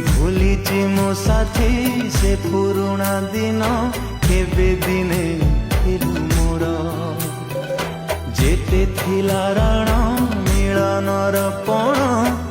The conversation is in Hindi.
भूलिची मो साथी से पुरुणा दिन केबे दिने फिरू मोर जेते थिला राण मिलनर पण